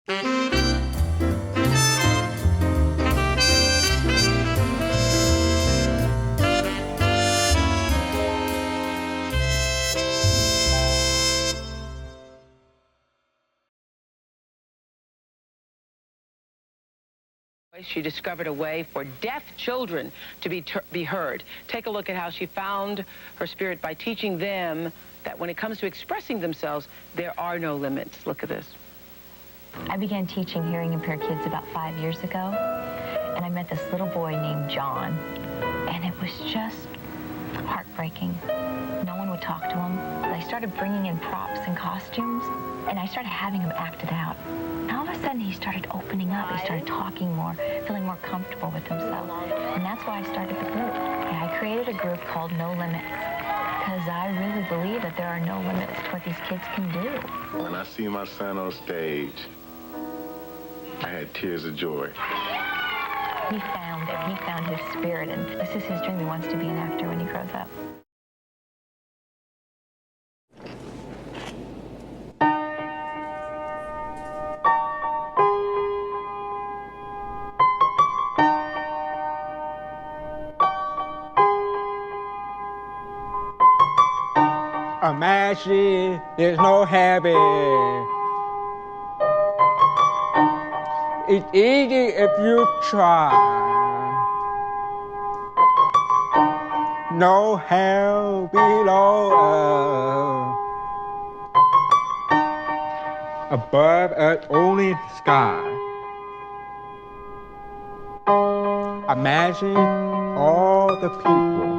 She discovered a way for deaf children to be heard. Take a look at how she found her spirit by teaching them that when it comes to expressing themselves, there are no limits. Look at this. I began teaching hearing impaired kids about 5 years ago, and I met this little boy named John, and it was just heartbreaking. No one would talk to him. I started bringing in props and costumes, and I started having him act it out. And all of a sudden, he started opening up. He started talking more, feeling more comfortable with himself. And that's why I started the group. And I created a group called No Limits, because I really believe that there are no limits to what these kids can do. When I see my son on stage, I had tears of joy. He found it. He found his spirit, and this is his dream. He wants to be an actor when he grows up. Imagine there's no heaven. It's easy if you try. No hell below us. Above us only sky. Imagine all the people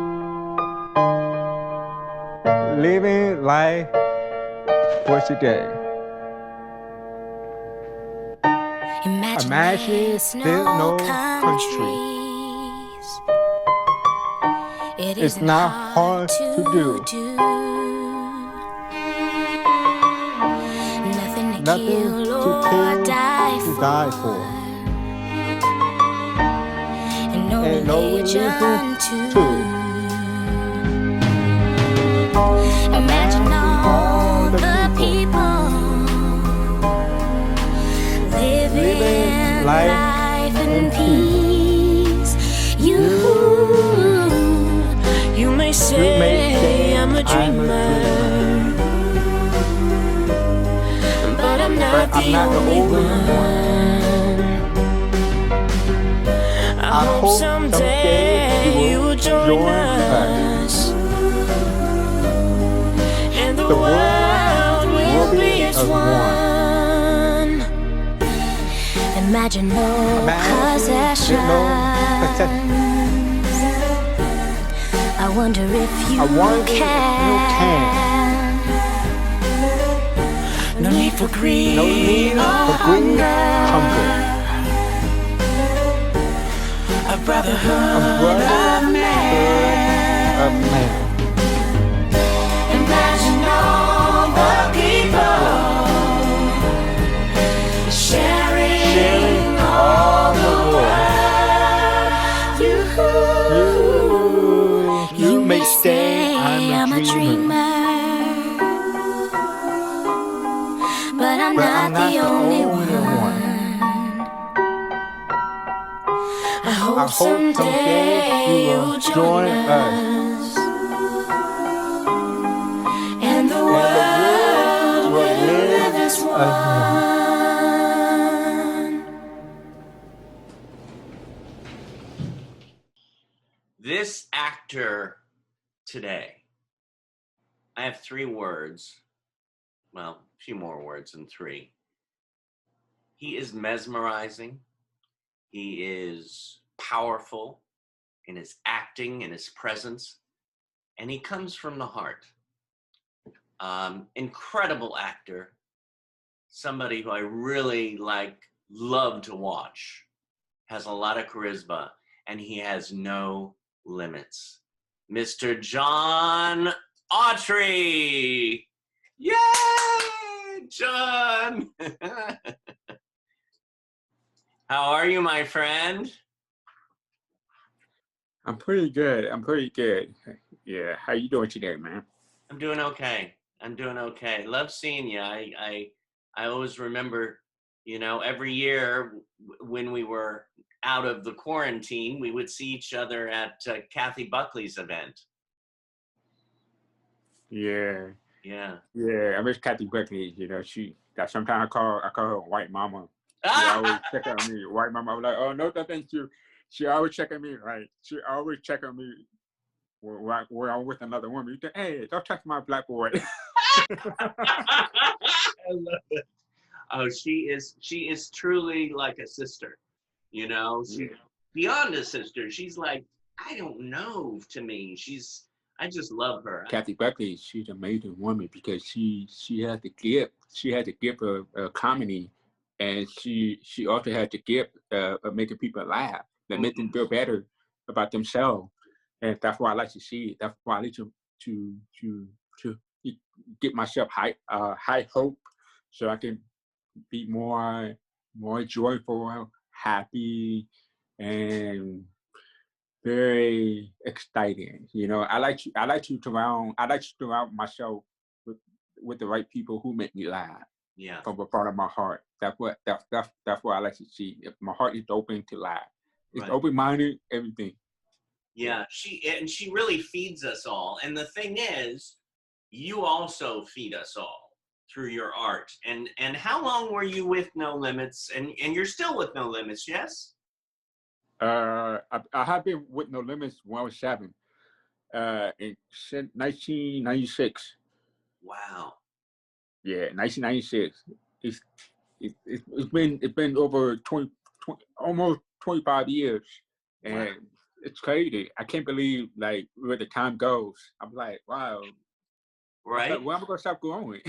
living life for today. Imagine there's no country. It's not hard to do. Nothing to kill or die for. And no religion too. Imagine all the people living life in peace. You may say I'm a dreamer, but I'm not the only one. I hope someday you will join us. The world will be as one. Imagine no possessions. I wonder if you can. No need for greed or hunger. A brotherhood of man. Imagine all the people sharing all the world. You may say I'm a dreamer, but I'm not the only one. I hope someday you'll join us. And the world will live as one. This actor today, I have 3 words. Well, a few more words than 3. He is mesmerizing. He is powerful in his acting, in his presence, and he comes from the heart. Incredible actor, somebody who I really love to watch, has a lot of charisma, and he has no limits. Mr. John Autry! Yay, John! How are you, my friend? I'm pretty good. Yeah, how you doing today, man? I'm doing okay. Love seeing you. I always remember You know, every year when we were out of the quarantine, we would see each other at Kathy Buckley's event. Yeah. Yeah. Yeah. I miss Kathy Buckley. You know, sometimes I call her white mama. She always check on me. White mama. I'm like, oh no, thank you. She always check on me. Right. She always check on me when I'm with another woman. You think, hey, don't touch my black boy. I love it. Oh, she is truly like a sister, you know. She's beyond a sister. She's like, I don't know, to me. I just love her. Kathy Buckley, she's an amazing woman because she has the gift. She has the gift of comedy, and she also has the gift of making people laugh, that make them feel better about themselves. And that's why I like to see it. That's why I like to get myself high hope, so I can be more joyful, happy, and very exciting. You know, I like to surround myself with the right people who make me laugh. Yeah. From the bottom of my heart. That's what I like to see. If my heart is open to laugh, it's Right. open-minded, everything. Yeah, she really feeds us all. And the thing is, you also feed us all through your art. And how long were you with No Limits? And you're still with No Limits, yes? I have been with No Limits when I was 7, in 1996. Wow. Yeah, 1996. It's been over 20 almost 25 years, and Wow. it's crazy. I can't believe like where the time goes. I'm like, wow. Right? Like, where am I gonna stop growing?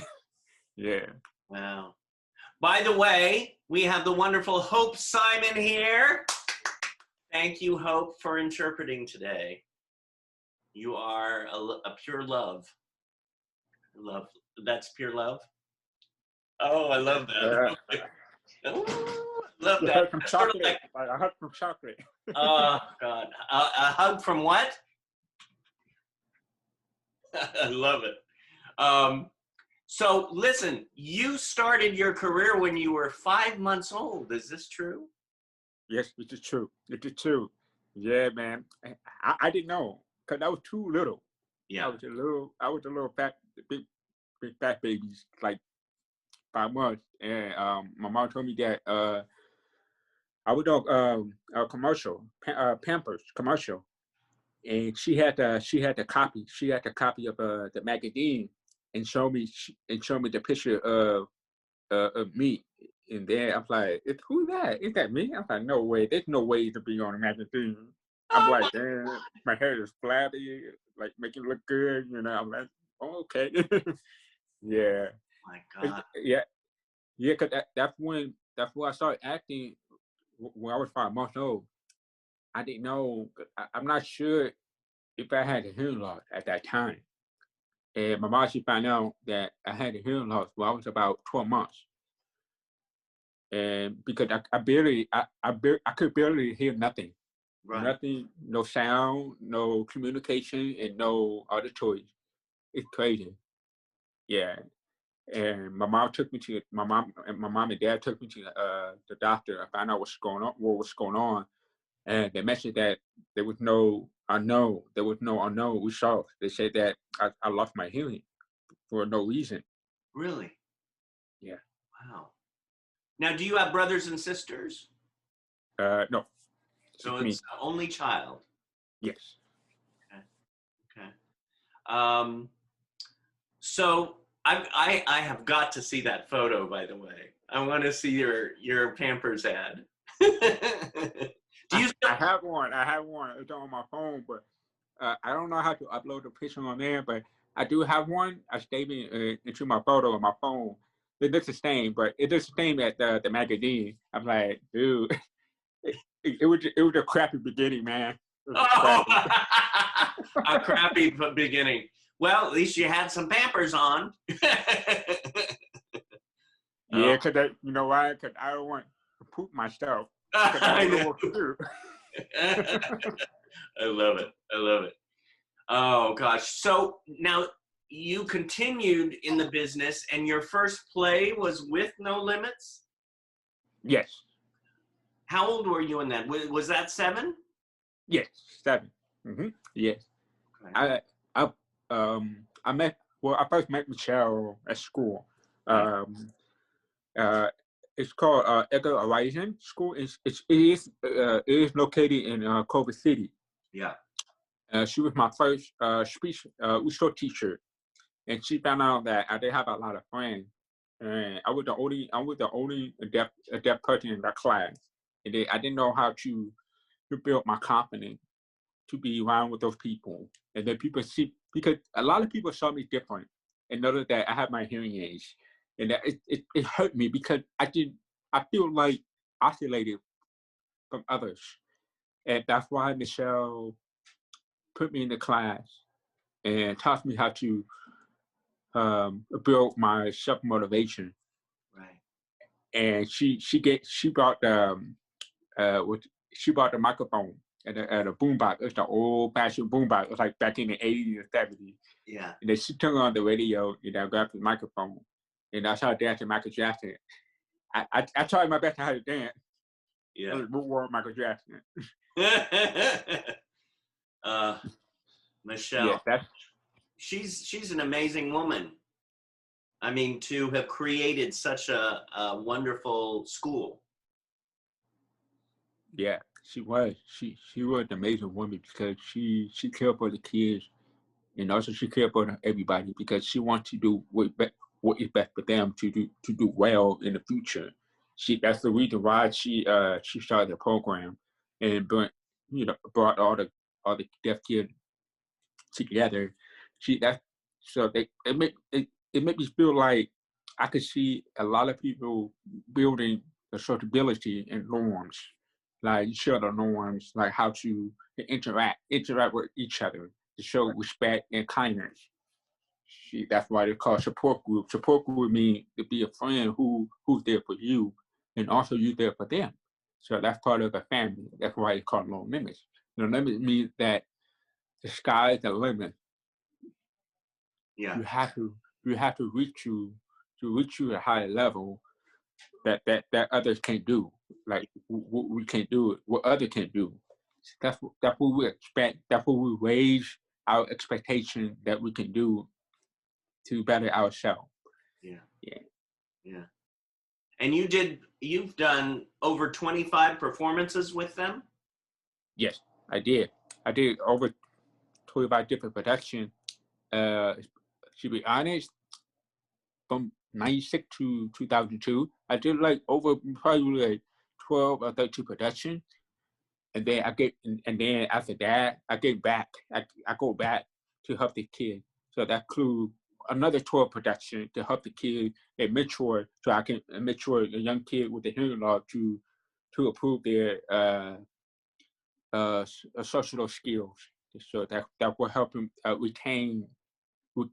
Yeah. Wow. By the way, we have the wonderful Hope Simon here. Thank you, Hope, for interpreting today. You are a pure love. Love. That's pure love. Oh, I love that. Oh, love I that. heard from That's sort of chocolate. I heard from chocolate. oh, God. A hug from what? I love it. So listen, you started your career when you were 5 months old. Is this true? Yes, it is true. It is true. Yeah, man. I didn't know because I was too little. Yeah. I was a little big fat babies, like 5 months. And my mom told me that I was on a commercial, Pampers commercial, and she had the copy of the magazine, and showed me the picture of me. And then I'm like, who's that? Is that me? I'm like, no way. There's no way to be on a magazine. I'm like, damn, my hair is flabby, like make it look good. You know, I'm like, oh, okay. Yeah. My God. Yeah. Yeah, because that's when I started acting when I was 5 months old. I didn't know. I'm not sure if I had a hearing loss at that time. And my mom, she found out that I had a hearing loss when I was about 12 months. And because I could barely hear nothing. Right. Nothing, no sound, no communication, and no auditory. It's crazy. Yeah. And my mom and dad took me to the doctor. I found out what was going on. And they mentioned that there was no unknown result. They said that I lost my hearing for no reason. Really? Yeah. Wow. Now, do you have brothers and sisters? No. So me. it's only child. Yes. Okay. So I have got to see that photo, by the way. I want to see your Pampers ad. Do you I have one. It's on my phone, but I don't know how to upload the picture on there. But I do have one. I saved it into my photo on my phone. It looks the same, but it looks the same as the magazine. I'm like, dude, it was a crappy beginning, man. crappy. A crappy beginning. Well, at least you had some Pampers on. Yeah, because you know why? Because I don't want to poop myself. I don't know what to do. I love it. I love it. Oh, gosh. So now you continued in the business, and your first play was with No Limits? Yes. How old were you in that? Was that 7? Yes. 7. Yes. Okay. I met. Well, I first met Michelle at school. Right. It's called Edgar Horizon School. It is located in Culver City. Yeah. She was my first speech Uso teacher, and she found out that I didn't have a lot of friends, and I was the only adept person in that class, and I didn't know how to build my confidence to be around with those people, and then people see, because a lot of people saw me different, and noticed that I have my hearing aids, and that it hurt me because I feel like isolated from others, and that's why Michelle put me in the class and taught me how to build my self motivation. Right. And she brought she brought the microphone and a boombox. It's the old fashioned boombox. It was like back in the 80s and 70s. Yeah. And then she turned on the radio, grabbed the microphone, and I started dancing Michael Jackson. I tried my best to how to dance. Yeah. I was more Michael Jackson. Michelle, Yeah, that's she's an amazing woman. I mean, to have created such a wonderful school. yeah. She was an amazing woman because she cared for the kids, and also she cared for everybody because she wants to do what is best for them to do well in the future. That's the reason why she started the program and brought all the deaf kids together. That so it made me feel like I could see a lot of people building the sociability and norms, like share the norms, like how to interact with each other, to show respect and kindness. That's why they call support group. Support group means to be a friend who's there for you, and also you there for them. So that's part of the family. That's why it's called no limits. No limits means that the sky is the limit. Yeah. You have to reach a higher level that others can't do. Like we can't do it. What others can do. That's what we expect. That's what we raise our expectation that we can do to better ourselves. Yeah. Yeah. Yeah. And you've done over 25 performances with them? Yes, I did. I did over 25 different productions. To be honest, from 96 to 2002, I did like over probably like 12 or 13 productions. And then and then after that, I get back. I go back to help the kid. So that includes another 12 production to help the kid and mentor, so I can mentor a young kid with a hearing loss to improve their social skills. So that will help him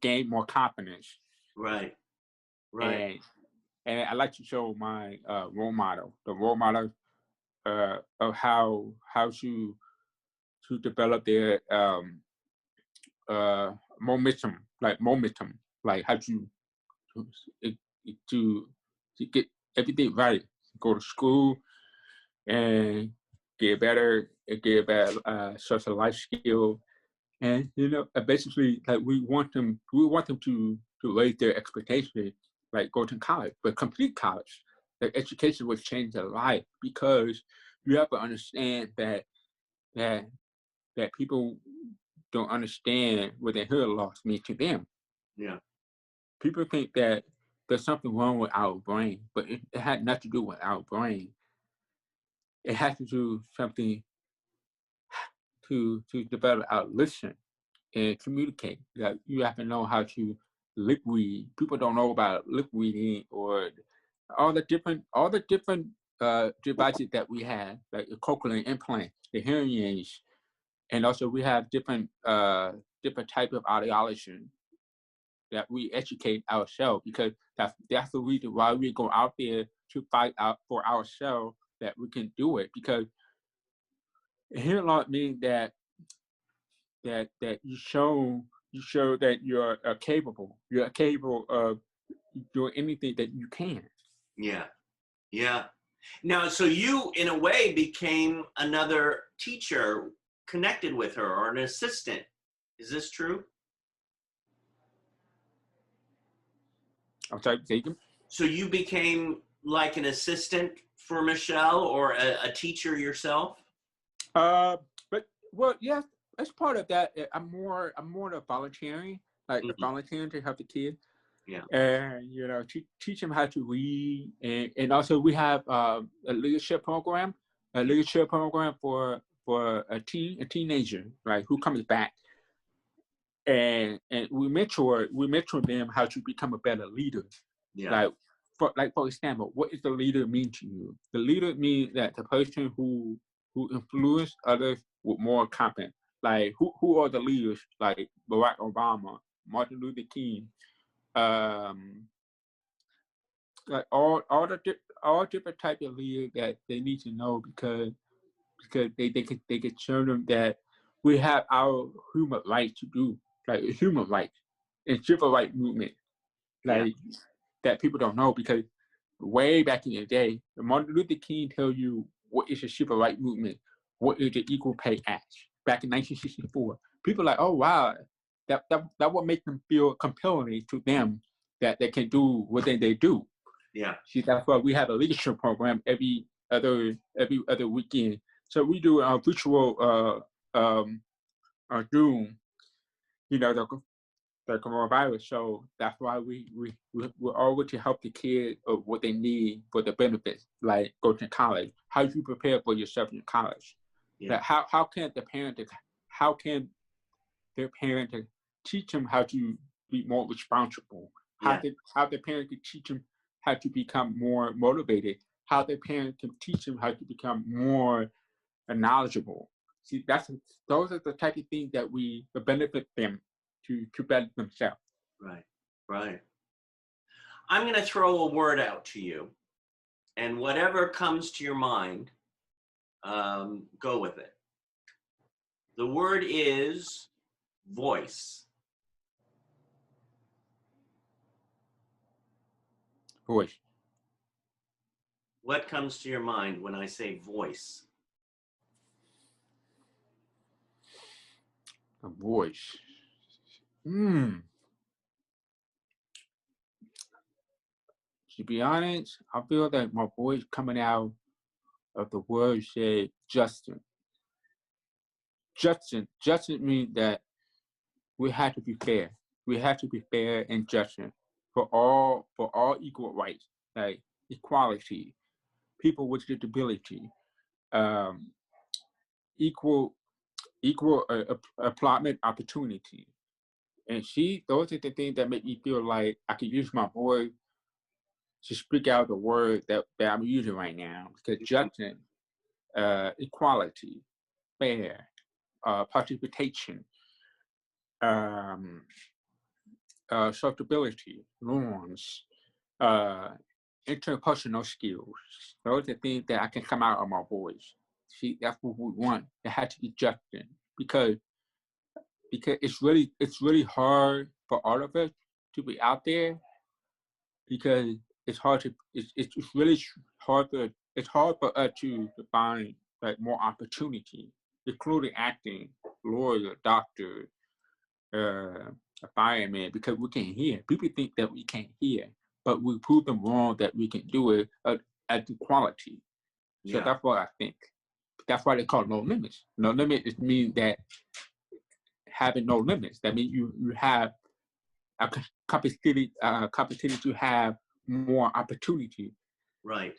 gain more confidence. Right. Right. And I like to show my role model, the role model of how to develop their momentum, like how to get everything right, go to school and get better social life skill, and basically like we want them to raise their expectations, like go to college, but complete college. Like education will change their life because you have to understand that that people don't understand what their hearing loss means to them. Yeah. People think that there's something wrong with our brain, but it had nothing to do with our brain. It has to do something to develop our listen and communicate. Like you have to know how to lip read. People don't know about lip reading or all the different devices that we have, like the cochlear implant, the hearing aids, and also we have different type of audiology that we educate ourselves, because that's the reason why we go out there to fight out for ourselves, that we can do it, because hearing loss means that you show that you're capable of doing anything that you can. Yeah. Yeah. Now, so you, in a way, became another teacher connected with her, or an assistant. Is this true? I'm sorry, Jacob. So you became like an assistant for Michelle, or a teacher yourself? But well, yes, as part of that, I'm more of volunteering, like volunteering to help the kids. Yeah. And teach them how to read, and also we have a leadership program, for a teenager, right, who comes back, and we mentor them how to become a better leader. Yeah. For example, what does the leader mean to you? The leader means that the person who influence others with more competence. Like who are the leaders? Like Barack Obama, Martin Luther King, like all different type of leaders that they need to know, because they can show them that we have our human rights to do, like human rights and civil rights movement, like that people don't know, because way back in the day, Martin Luther King tell you what is the civil rights movement, what is the Equal Pay Act back in 1964. People are like, oh wow, that would make them feel compelling to them that they can do what they do. Yeah. See, that's why we have a leadership program every other weekend. So we do a virtual Zoom, the coronavirus. So that's why we're always to help the kids of what they need for the benefits, like go to college. How you prepare for yourself in college? Yeah. That how can their parent teach them how to be more responsible? How the parent can teach them how to become more motivated? How the parent can teach them how to become more knowledgeable? See, those are the type of things that we benefit them to better themselves. Right, right. I'm going to throw a word out to you, and whatever comes to your mind, go with it. The word is voice. Voice. What comes to your mind when I say voice? A voice. To be honest, I feel that my voice coming out of the word said Justin. Justin means that we have to be fair. We have to be fair and just for all equal rights, like equality, people with disability, equal employment opportunity. And those are the things that make me feel like I can use my voice to speak out the word that I'm using right now. Because justice, equality, fair, participation, sociability, norms, interpersonal skills. Those are things that I can come out of my voice. See, that's what we want. It has to be justice, because it's really hard for all of us to be out there, because it's really hard for us to find like more opportunity, including acting, lawyer, doctor, a fireman, because we can't hear. People think that we can't hear, but we prove them wrong that we can do it at equality. So that's what I think. That's why they call it no limits. No limits means that having no limits. That means you have a capacity to have more opportunity. Right.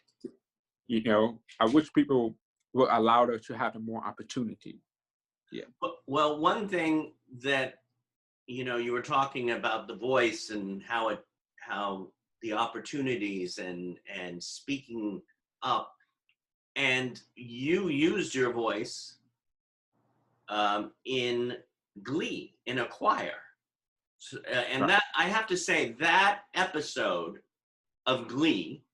I wish people would allow us to have more opportunity. Yeah. Well, one thing that you were talking about the voice and how the opportunities and speaking up, and you used your voice in Glee, in a choir. So, and right. That, I have to say, that episode of Glee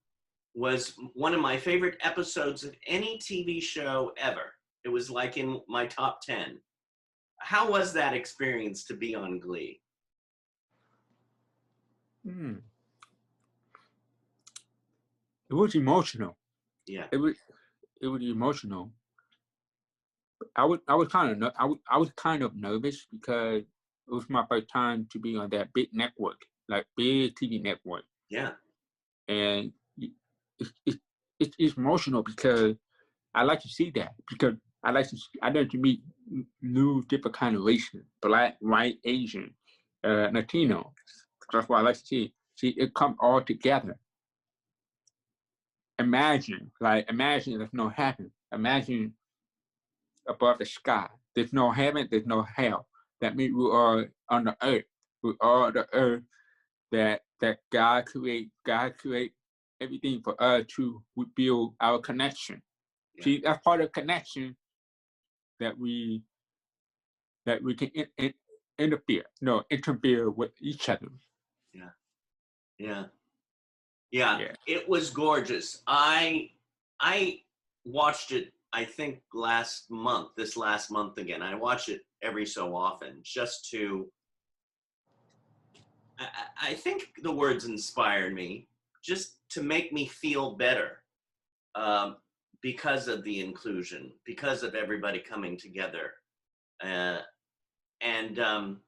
was one of my favorite episodes of any TV show ever. It was like in my top 10. How was that experience to be on Glee? It was emotional. Yeah. It was emotional. I was kind of nervous because it was my first time to be on that big network, like big TV network, Yeah. and it's it's emotional because I like to see that because I like to meet new different kind of races, black, white, Asian, Latino. That's what I like to see. See it come all together. Imagine there's no heaven. Imagine above the sky. There's no heaven, there's no hell. That means we are on the earth. We are the earth that God create everything for us to build our connection. Yeah. See, that's part of connection that we can interfere with each other. Yeah. Yeah. Yeah. Yeah. It was gorgeous. I watched it, I think this last month again. I watch it every so often just to, I think the words inspired me just to make me feel better, um, because of the inclusion, because of everybody coming together. Uh, and and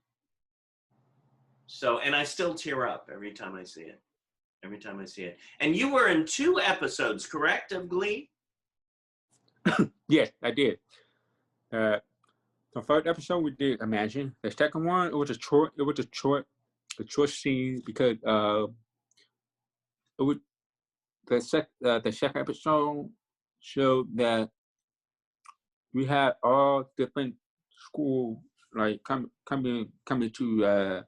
I still tear up every time I see it. Every time I see it. And you were in 2 episodes, correct, of Glee? Yes, I did. The first episode we did Imagine. The second one it was a short scene because it was the second episode showed that we had all different school like coming to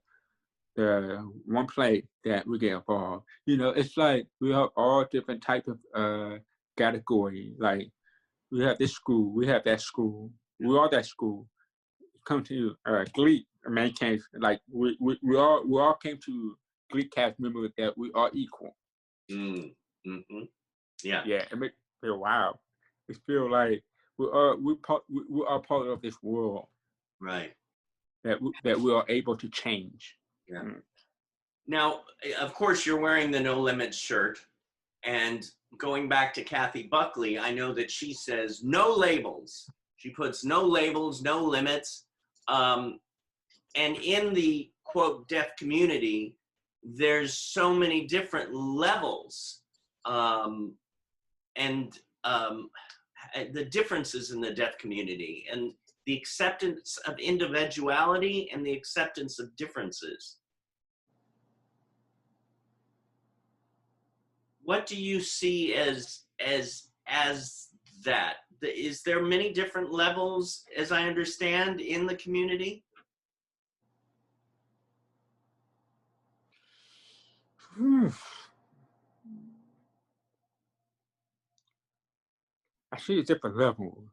the one place that we get involved. It's like we have all different type of category. Like we have this school, we have that school, we all that school. Come to Glee main case, like we all came to Glee cast members that we are equal. Mm-hmm. Yeah. Yeah, it makes me feel wow. It feel like we are part of this world Right. that we are able to change. Yeah. Mm. Now, of course, you're wearing the No Limits shirt. And going back to Kathy Buckley, I know that she says no labels. She puts no labels, no limits. And in the, quote, deaf community, there's so many different levels. And the differences in the deaf community and the acceptance of individuality and the acceptance of differences. What do you see as that? Is there many different levels, as I understand, in the community? I see a different level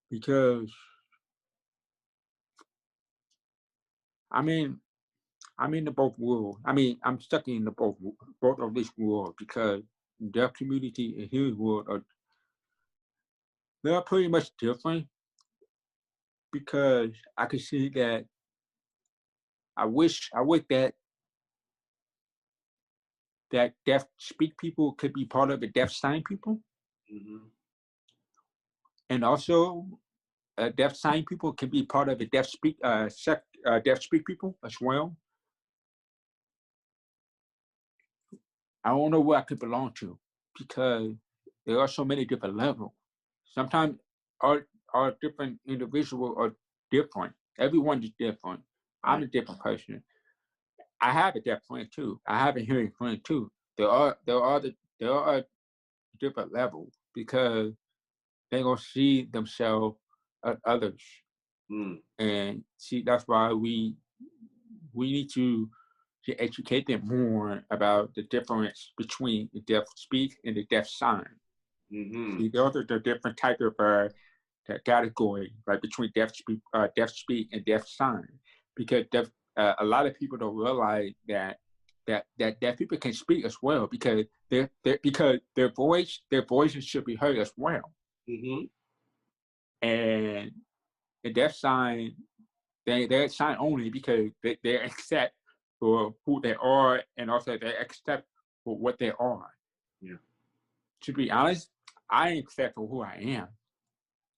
because I mean I'm in the both world. I mean I'm stuck in the both of this world because their community and his world they're pretty much different because I can see that I wish that deaf speak people could be part of the deaf sign people, Mm-hmm. and also deaf sign people can be part of the deaf speak people as well. I don't know where I could belong to because there are so many different levels. Sometimes our different individuals are different. Everyone is different. I'm Right. a different person. I have a deaf friend too. I have a hearing friend too. There are different levels because they're gonna see themselves as others, Mm. and see that's why we need to educate them more about the difference between the deaf speak and the deaf sign. Mm-hmm. See, those are the different type of category, right, between deaf speak and deaf sign, because a lot of people don't realize that deaf people can speak as well because because their voices should be heard as well, Mm-hmm. and the deaf sign they're sign only because they accept for who they are and also they accept for what they are. Yeah. to be honest, I ain't accept for who I am.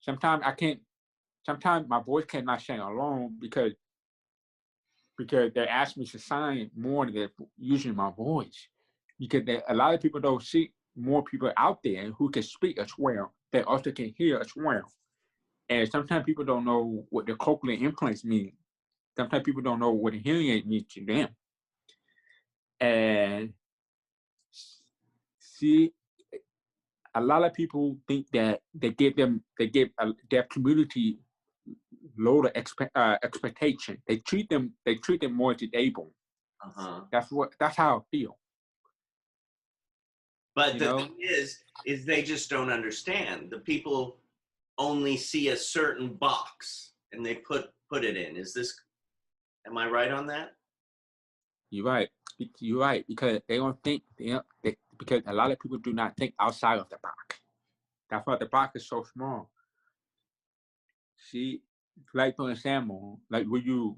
Sometimes I can't. Sometimes my voice cannot sing alone because they ask me to sign more than using my voice. Because a lot of people don't see more people out there who can speak as well. They also can hear as well. And sometimes people don't know what the cochlear implants mean. Sometimes people don't know what a hearing aid means to them. And see, a lot of people think that they give their community load of expectation. They treat them more disabled. That's how I feel. But the thing is they just don't understand. The people only see a certain box and they put it in. Am I right on that? You're right. You're right, because they don't think, because a lot of people do not think outside of the box. That's why the box is so small. See, like for example, like will you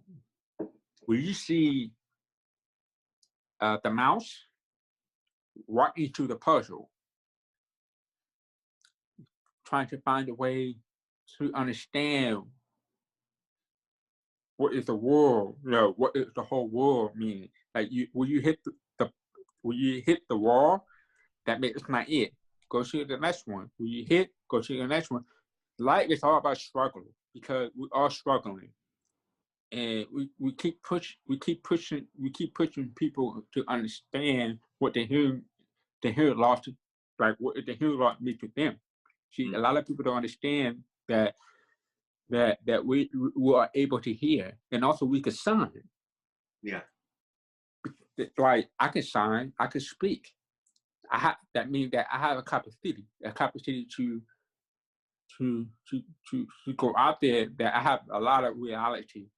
see the mouse walk into the puzzle, trying to find a way to understand what is the world, what is the whole world mean? Like will you hit the wall? That means it's not it. Go to the next one. Will you hit? Go to the next one. Life is all about struggle, because we are struggling, and we keep pushing people to understand what the hearing loss, like what the hearing loss means to them. See, a lot of people don't understand that we are able to hear, and also we can sign. Yeah. Like I can sign, I can speak. That means that I have a capacity to go out there, that I have a lot of reality.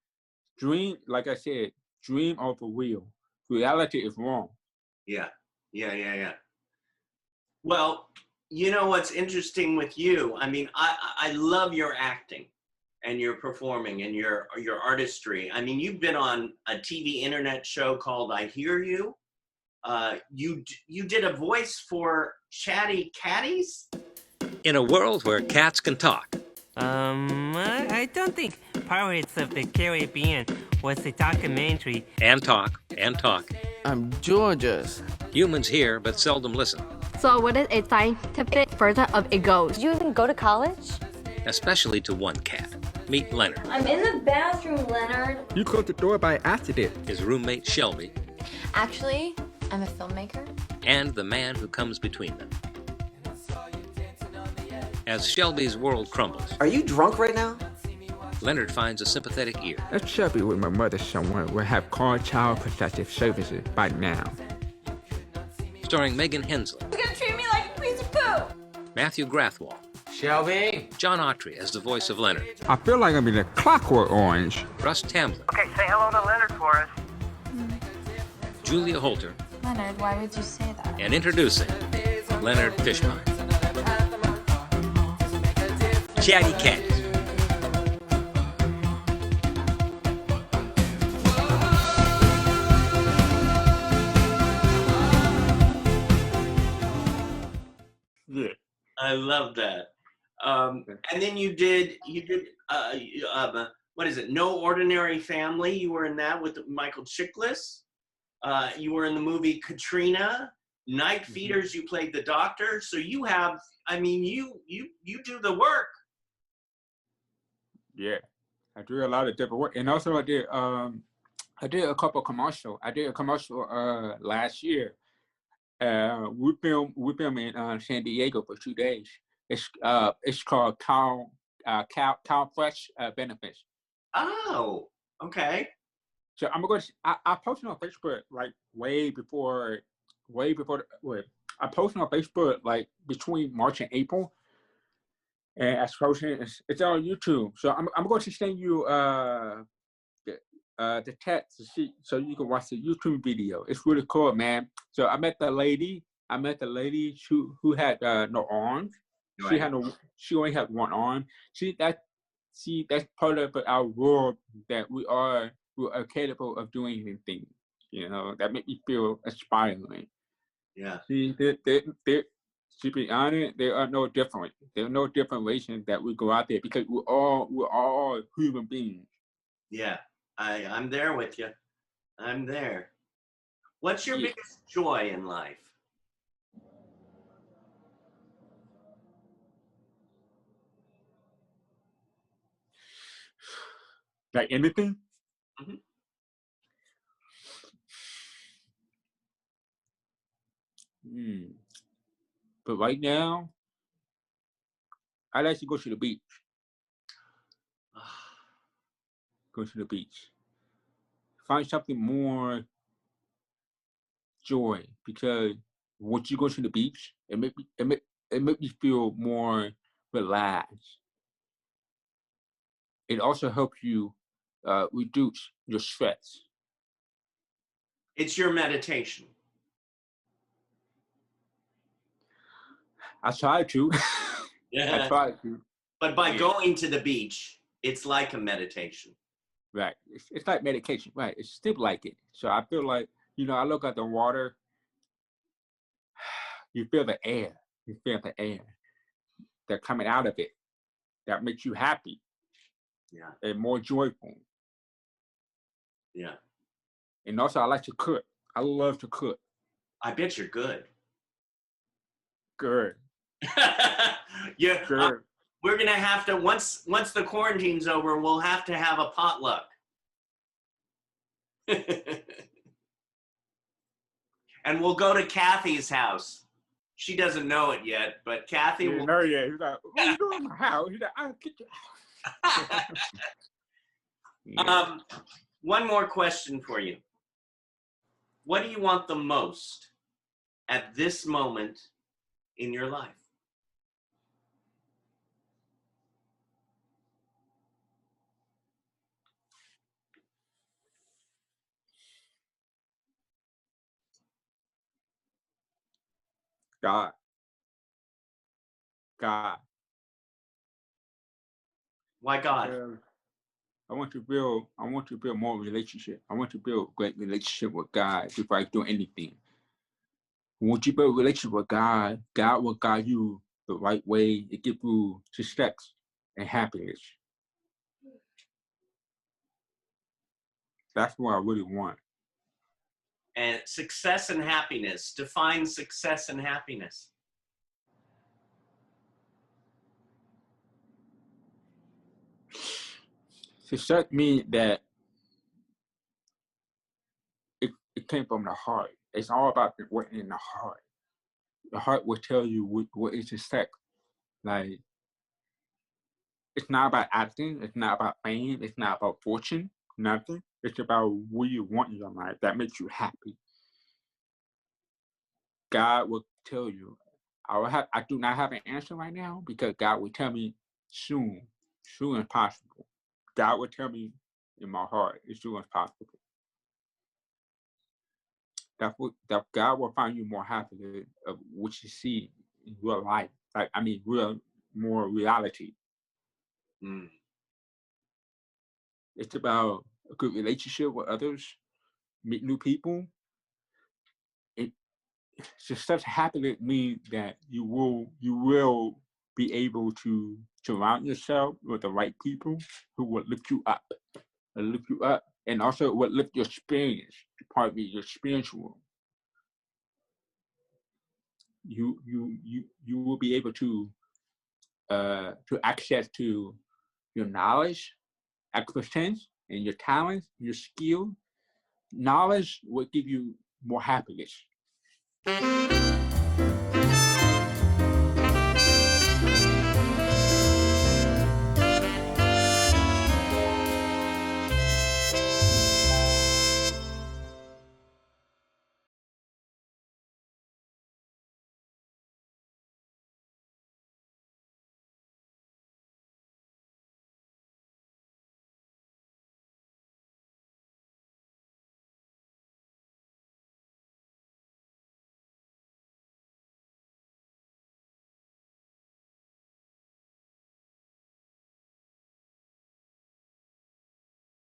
Dream, like I said, dream over real. Reality is wrong. Yeah. Well, you know what's interesting with you? I mean, I love your acting and your performing and your artistry. I mean, you've been on a TV internet show called I Hear You. You did a voice for Chatty Catties? In a world where cats can talk. I don't think Pirates of the Caribbean was a documentary. And talk. I'm George's. Humans hear but seldom listen. So what is a scientific version of a ghost? Did you even go to college? Especially to one cat. Meet Leonard. I'm in the bathroom, Leonard. You closed the door by accident. His roommate Shelby. Actually, I'm a filmmaker. And the man who comes between them. As Shelby's world crumbles. Are you drunk right now? Leonard finds a sympathetic ear. That Shelby with my mother somewhere will have called Child Protective Services by now. Starring Megan Hensley. You're gonna treat me like a piece of poo! Matthew Grathwohl. Shelby! John Autry as the voice of Leonard. I feel like I'm in a Clockwork Orange. Russ Tamblyn. Okay, say hello to Leonard for us. Julia Holter. Leonard, why would you say that? And introducing Leonard Fishbein. Chatty Catties. Yeah. I love that. And then you did what is it? No Ordinary Family. You were in that with Michael Chiklis. You were in the movie Katrina. Night Feeders. You played the doctor. So you have, I mean, you do the work. Yeah, I do a lot of different work, and also I did a couple of commercials. I did a commercial last year. We filmed in San Diego for 2 days. It's called Cow Fresh Benefits. Oh, okay. So I'm going to I posted on Facebook like way before. I posted on Facebook like between March and April. And I suppose it's on YouTube. So I'm going to send you the text to see, so you can watch the YouTube video. It's really cool, man. So I met the lady who had no arms. Right. She only had one arm. That's part of our world, that we are capable of doing anything. That made me feel inspiring. Yeah. See, To be honest, there are no different. There are no different reasons that we go out there because we're all human beings. Yeah, I'm there with you. I'm there. What's your Yeah. biggest joy in life? Like anything? Mm-hmm. But right now, I like to go to the beach. Go to the beach. Find something more joy because once you go to the beach, it make me feel more relaxed. It also helps you reduce your stress. It's your meditation. I try to. I try to. But by going to the beach, it's like a meditation. Right. It's like medication. Right. It's still like it. So I feel like, I look at the water, you feel the air. You feel the air that's coming out of it. That makes you happy. Yeah. And more joyful. Yeah. And also I like to cook. I love to cook. I bet you're good. Good. Yeah. Good. We're gonna have to once the quarantine's over, we'll have to have a potluck. And we'll go to Kathy's house. She doesn't know it yet, but Kathy will. No, yeah. He's like, what are you doing in my house? He's like, I'll get your house. One more question for you. What do you want the most at this moment in your life? God. Why God? I want to build more relationship. I want to build great relationship with God before I do anything. Once you build a relationship with God, God will guide you the right way to give you success and happiness. That's what I really want. And success and happiness. Define success and happiness. Success means that it came from the heart. It's all about what's in the heart. The heart will tell you what is success. Like, it's not about acting. It's not about fame. It's not about fortune. Nothing. It's about what you want in your life that makes you happy. God will tell you. I do not have an answer right now because God will tell me soon as possible. God will tell me in my heart as soon as possible. That God will find you more happy of what you see in real life. More reality. It's about a good relationship with others, meet new people. Such happiness means that you will be able to surround yourself with the right people who will lift you up, and also will lift your experience, part of your spiritual. You will be able to access to your knowledge, expertise, and your talents, your skill. Knowledge will give you more happiness.